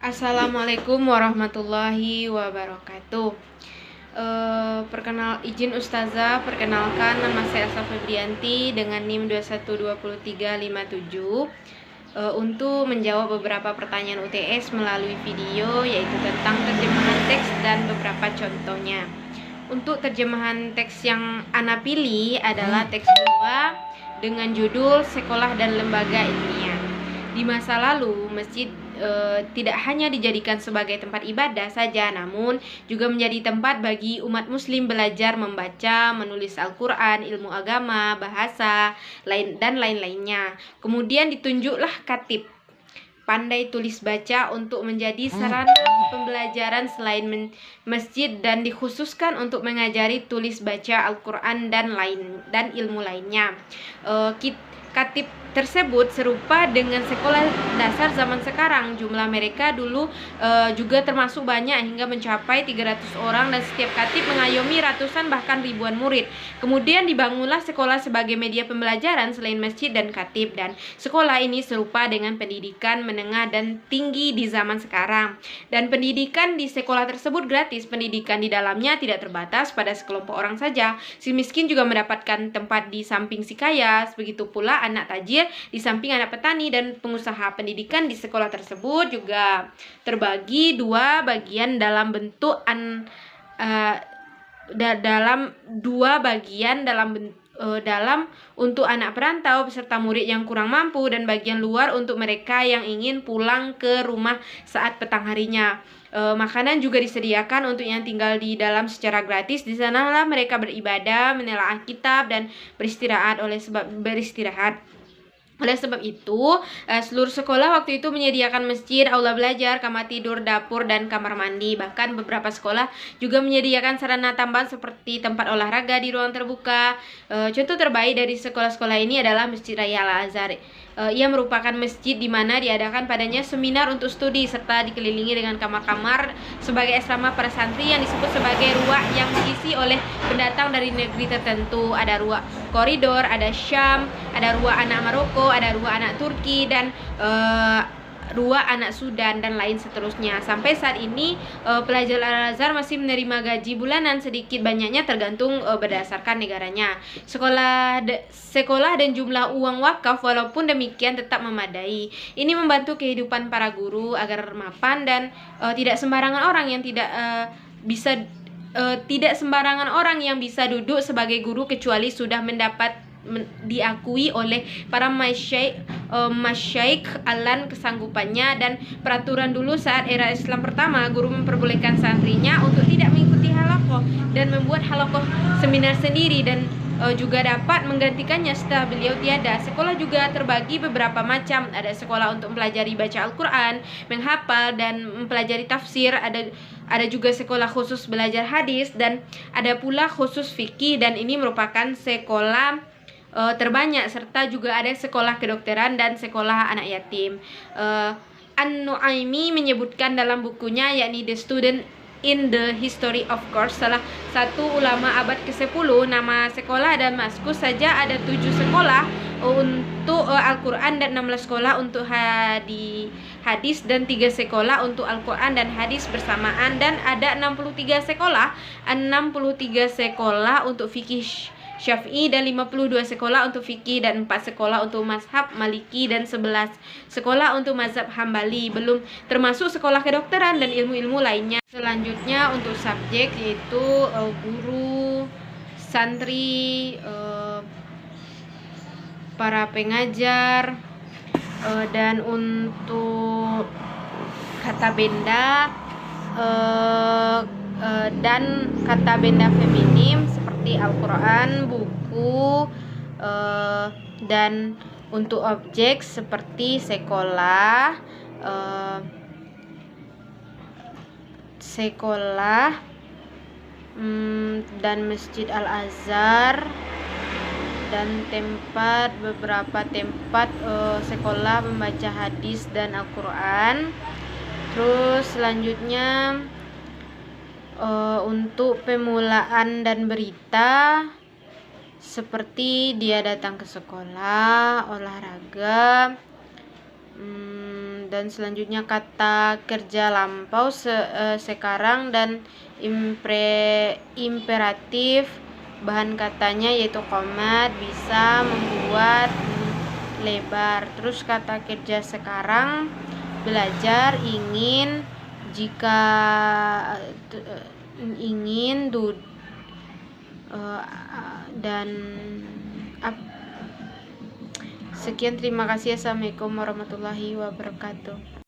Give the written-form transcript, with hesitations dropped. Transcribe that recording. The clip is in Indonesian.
Assalamualaikum warahmatullahi wabarakatuh. Izin Ustazah, perkenalkan nama saya Elsa Febrianti dengan NIM 212357 untuk menjawab beberapa pertanyaan UTS melalui video, yaitu tentang terjemahan teks dan beberapa contohnya. Untuk terjemahan teks yang Ana pilih adalah teks 2 dengan judul Sekolah dan Lembaga Ilmiah. Di masa lalu, masjid tidak hanya dijadikan sebagai tempat ibadah saja, namun juga menjadi tempat bagi umat muslim belajar membaca, menulis Al-Quran, ilmu agama, bahasa, dan lain-lainnya. Kemudian ditunjuklah khatib, pandai tulis baca, untuk menjadi sarana pembelajaran selain masjid, dan dikhususkan untuk mengajari tulis baca Al-Quran dan ilmu lainnya. Khatib tersebut serupa dengan sekolah dasar zaman sekarang. Jumlah mereka dulu juga termasuk banyak, hingga mencapai 300 orang, dan setiap khatib mengayomi ratusan bahkan ribuan murid. Kemudian dibangunlah sekolah sebagai media pembelajaran selain masjid dan khatib, dan sekolah ini serupa dengan pendidikan menengah dan tinggi di zaman sekarang. Dan pendidikan di sekolah tersebut gratis. Pendidikan di dalamnya tidak terbatas pada sekelompok orang saja. Si miskin juga mendapatkan tempat di samping si kaya. Begitu pula anak tajir di samping anak petani dan pengusaha. Pendidikan di sekolah tersebut juga terbagi dua bagian dalam bentuk dalam untuk anak perantau beserta murid yang kurang mampu, dan bagian luar untuk mereka yang ingin pulang ke rumah saat petang harinya. Makanan juga disediakan untuk yang tinggal di dalam secara gratis. Di sanalah mereka beribadah, menelaah kitab, dan beristirahat. Oleh sebab itu, seluruh sekolah waktu itu menyediakan masjid, aula belajar, kamar tidur, dapur, dan kamar mandi. Bahkan beberapa sekolah juga menyediakan sarana tambahan seperti tempat olahraga di ruang terbuka. Contoh terbaik dari sekolah-sekolah ini adalah Masjid Raya Al-Azhar. Ia merupakan masjid di mana diadakan padanya seminar untuk studi, serta dikelilingi dengan kamar-kamar sebagai asrama para santri yang disebut sebagai ruwa, yang diisi oleh pendatang dari negeri tertentu. Ada ruwa koridor, ada Syam, ada ruwa anak Maroko, ada ruwa anak Turki, dan ruwa anak Sudan, dan lain seterusnya. Sampai saat ini pelajar Al-Azhar masih menerima gaji bulanan, sedikit banyaknya tergantung berdasarkan negaranya. Sekolah dan jumlah uang wakaf walaupun demikian tetap memadai. Ini membantu kehidupan para guru agar mapan, dan tidak sembarangan orang yang bisa duduk sebagai guru kecuali sudah diakui oleh para masyaikh alan kesanggupannya. Dan peraturan dulu saat era Islam pertama, guru memperbolehkan santrinya untuk tidak mengikuti halakoh dan membuat halakoh seminar sendiri, dan juga dapat menggantikannya setelah beliau tiada. Sekolah juga terbagi beberapa macam. Ada sekolah untuk mempelajari baca Al-Quran, menghafal, dan mempelajari tafsir. Ada juga sekolah khusus belajar hadis, dan ada pula khusus fikih, dan ini merupakan sekolah terbanyak. Serta juga ada sekolah kedokteran dan sekolah anak yatim. An-Nu'aimi menyebutkan dalam bukunya, yakni The Student in the History of Course, salah satu ulama abad ke-10, nama sekolah Damaskus saja ada 7 sekolah untuk Al-Quran, dan 16 sekolah untuk hadis, dan 3 sekolah untuk Al-Quran dan hadis bersamaan, dan ada 63 sekolah untuk fikih Syafi'i, dan 52 sekolah untuk fikih, dan 4 sekolah untuk mazhab Maliki, dan 11 sekolah untuk mazhab Hambali, belum termasuk sekolah kedokteran dan ilmu-ilmu lainnya. Selanjutnya untuk subjek, yaitu guru, santri, para pengajar, dan untuk kata benda dan kata benda feminim seperti Al-Quran, buku, dan untuk objek seperti sekolah, dan Masjid Al-Azhar, dan beberapa tempat sekolah membaca hadis dan Al-Quran. Terus selanjutnya untuk pemulaan dan berita seperti dia datang ke sekolah, olahraga, Dan selanjutnya kata kerja lampau sekarang dan imperatif. Bahan katanya yaitu qomat, bisa, membuat, lebar. Terus kata kerja sekarang belajar, ingin, jika ingin, dan sekian, terima kasih. Assalamualaikum warahmatullahi wabarakatuh.